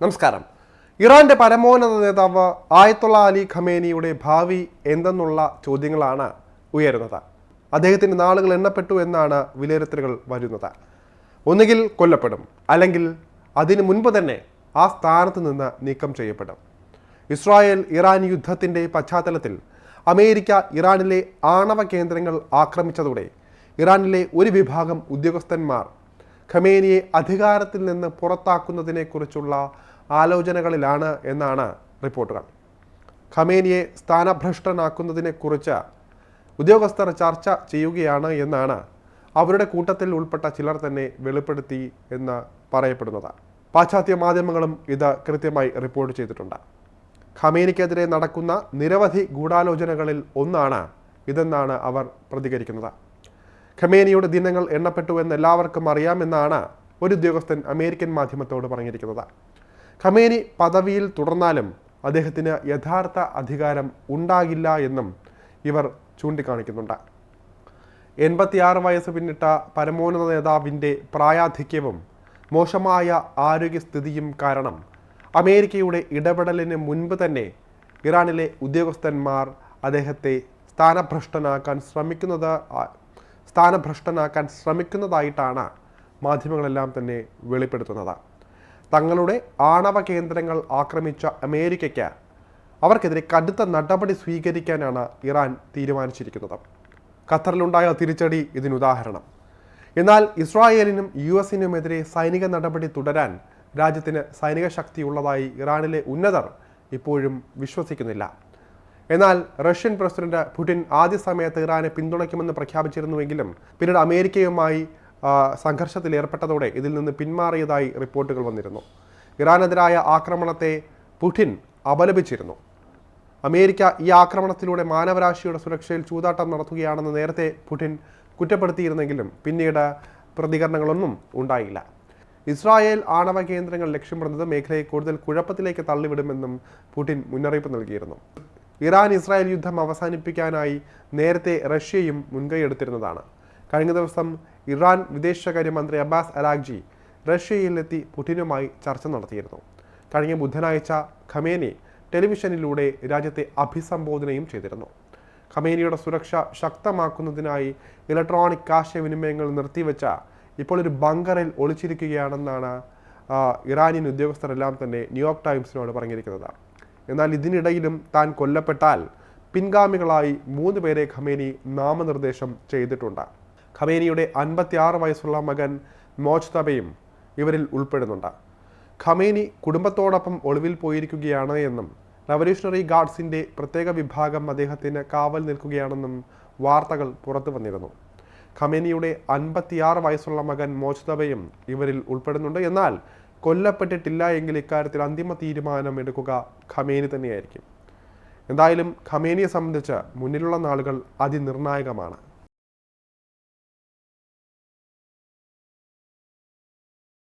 നമസ്കാരം. ഇറാന്റെ പരമോന്നത നേതാവ് ആയത്തുള്ള അലി ഖമേനിയുടെ ഭാവി എന്തെന്നുള്ള ചോദ്യങ്ങളാണ് ഉയരുന്നത്. അദ്ദേഹത്തിന് നാളുകൾ എണ്ണപ്പെട്ടു എന്നാണ് വിലയിരുത്തലുകൾ വരുന്നത്. ഒന്നുകിൽ കൊല്ലപ്പെടും, അല്ലെങ്കിൽ അതിനു മുൻപ് തന്നെ ആ സ്ഥാനത്ത് നിന്ന് നീക്കം ചെയ്യപ്പെടും. ഇസ്രായേൽ ഇറാൻ യുദ്ധത്തിൻ്റെ പശ്ചാത്തലത്തിൽ അമേരിക്ക ഇറാനിലെ ആണവ കേന്ദ്രങ്ങൾ ആക്രമിച്ചതോടെ ഇറാനിലെ ഒരു വിഭാഗം ഉദ്യോഗസ്ഥന്മാർ ഖമേനിയെ അധികാരത്തിൽ നിന്ന് പുറത്താക്കുന്നതിനെക്കുറിച്ചുള്ള ആലോചനകളിലാണ് എന്നാണ് റിപ്പോർട്ടുകൾ. ഖമേനിയെ സ്ഥാനഭ്രഷ്ടനാക്കുന്നതിനെക്കുറിച്ച് ഉദ്യോഗസ്ഥർ ചർച്ച ചെയ്യുകയാണ് എന്നാണ് അവരുടെ കൂട്ടത്തിൽ ഉൾപ്പെട്ട ചിലർ തന്നെ വെളിപ്പെടുത്തി എന്ന് പറയപ്പെടുന്നത്. പാശ്ചാത്യ മാധ്യമങ്ങളും ഇത് കൃത്യമായി റിപ്പോർട്ട് ചെയ്തിട്ടുണ്ട്. ഖമേനിക്കെതിരെ നടക്കുന്ന നിരവധി ഗൂഢാലോചനകളിൽ ഒന്നാണ് ഇതെന്നാണ് അവർ പ്രതികരിക്കുന്നത്. ഖമേനിയുടെ ദിനങ്ങൾ എണ്ണപ്പെട്ടു എന്ന് എല്ലാവർക്കും അറിയാമെന്നാണ് ഒരു ഉദ്യോഗസ്ഥൻ അമേരിക്കൻ മാധ്യമത്തോട് പറഞ്ഞിരിക്കുന്നത്. ഖമേനി പദവിയിൽ തുടർന്നാലും അദ്ദേഹത്തിന് യഥാർത്ഥ അധികാരം ഉണ്ടാകില്ല എന്നും ഇവർ ചൂണ്ടിക്കാണിക്കുന്നുണ്ട്. 86 വയസ്സ് പിന്നിട്ട പരമോന്നത നേതാവിൻ്റെ പ്രായാധിക്യവും മോശമായ ആരോഗ്യസ്ഥിതിയും കാരണം അമേരിക്കയുടെ ഇടപെടലിന് മുൻപ് തന്നെ ഇറാനിലെ ഉദ്യോഗസ്ഥന്മാർ അദ്ദേഹത്തെ സ്ഥാനഭ്രഷ്ടനാക്കാൻ ശ്രമിക്കുന്നതായിട്ടാണ് മാധ്യമങ്ങളെല്ലാം തന്നെ വെളിപ്പെടുത്തുന്നത്. തങ്ങളുടെ ആണവ കേന്ദ്രങ്ങൾ ആക്രമിച്ച അമേരിക്കയ്ക്ക് അവർക്കെതിരെ കടുത്ത നടപടി സ്വീകരിക്കാനാണ് ഇറാൻ തീരുമാനിച്ചിരിക്കുന്നത്. ഖത്തറിലുണ്ടായ തിരിച്ചടി ഇതിനുദാഹരണം. എന്നാൽ ഇസ്രായേലിനും US-നുമെതിരെ സൈനിക നടപടി തുടരാൻ രാജ്യത്തിന് സൈനിക ശക്തിയുള്ളതായി ഇറാനിലെ ഉന്നതർ ഇപ്പോഴും വിശ്വസിക്കുന്നില്ല. എന്നാൽ റഷ്യൻ പ്രസിഡന്റ് പുടിൻ ആദ്യ സമയത്ത് ഇറാനെ പിന്തുണയ്ക്കുമെന്ന് പ്രഖ്യാപിച്ചിരുന്നുവെങ്കിലും പിന്നീട് അമേരിക്കയുമായി സംഘർഷത്തിൽ ഏർപ്പെട്ടതോടെ ഇതിൽ നിന്ന് പിന്മാറിയതായി റിപ്പോർട്ടുകൾ വന്നിരുന്നു. ഇറാനെതിരായ ആക്രമണത്തെ പുടിൻ അപലപിച്ചിരുന്നു. അമേരിക്ക ഈ ആക്രമണത്തിലൂടെ മാനവരാശിയുടെ സുരക്ഷയിൽ ചൂതാട്ടം നടത്തുകയാണെന്ന് നേരത്തെ പുടിൻ കുറ്റപ്പെടുത്തിയിരുന്നെങ്കിലും പിന്നീട് പ്രതികരണങ്ങളൊന്നും ഉണ്ടായില്ല. ഇസ്രായേൽ ആണവ കേന്ദ്രങ്ങൾ ലക്ഷ്യമിടുന്നത് മേഖലയെ കൂടുതൽ കുഴപ്പത്തിലേക്ക് തള്ളിവിടുമെന്നും പുടിൻ മുന്നറിയിപ്പ് നൽകിയിരുന്നു. ഇറാൻ ഇസ്രായേൽ യുദ്ധം അവസാനിപ്പിക്കാനായി നേരത്തെ റഷ്യയും മുൻകൈയെടുത്തിരുന്നതാണ്. കഴിഞ്ഞ ദിവസം ഇറാൻ വിദേശകാര്യമന്ത്രി അബ്ബാസ് അരാഗ്ചി റഷ്യയിലെത്തി പുടിനുമായി ചർച്ച നടത്തിയിരുന്നു. കഴിഞ്ഞ ബുധനാഴ്ച ഖമേനി ടെലിവിഷനിലൂടെ രാജ്യത്തെ അഭിസംബോധനയും ചെയ്തിരുന്നു. ഖമേനിയുടെ സുരക്ഷ ശക്തമാക്കുന്നതിനായി ഇലക്ട്രോണിക് ആശയവിനിമയങ്ങൾ നിർത്തിവെച്ച ഇപ്പോൾ ഒരു ബങ്കറിൽ ഒളിച്ചിരിക്കുകയാണെന്നാണ് ഇറാനിയൻ ഉദ്യോഗസ്ഥരെല്ലാം തന്നെ ന്യൂയോർക്ക് ടൈംസിനോട് പറഞ്ഞിരിക്കുന്നത്. എന്നാൽ ഇതിനിടയിലും താൻ കൊല്ലപ്പെട്ടാൽ പിൻഗാമികളായി 3 പേരെ ഖമേനി നാമനിർദ്ദേശം ചെയ്തിട്ടുണ്ട്. ഖമേനിയുടെ 56 വയസ്സുള്ള മകൻ മോജ്തബയും ഇവരിൽ ഉൾപ്പെടുന്നുണ്ട്. ഖമേനി കുടുംബത്തോടൊപ്പം ഒളിവിൽ പോയിരിക്കുകയാണ് എന്നും റവല്യൂഷണറി ഗാർഡ്സിൻ്റെ പ്രത്യേക വിഭാഗം അദ്ദേഹത്തിന് കാവൽ നിൽക്കുകയാണെന്നും വാർത്തകൾ പുറത്തു വന്നിരുന്നു. ഖമേനിയുടെ 56 വയസ്സുള്ള മകൻ മോജ്തബയും ഇവരിൽ ഉൾപ്പെടുന്നുണ്ട്. എന്നാൽ കൊല്ലപ്പെട്ടിട്ടില്ല എങ്കിൽ ഇക്കാര്യത്തിൽ അന്തിമ തീരുമാനം എടുക്കുക ഖമേനി തന്നെയായിരിക്കും. എന്തായാലും ഖമേനിയെ സംബന്ധിച്ച് മുന്നിലുള്ള നാളുകൾ അതിനിർണായകമാണ്.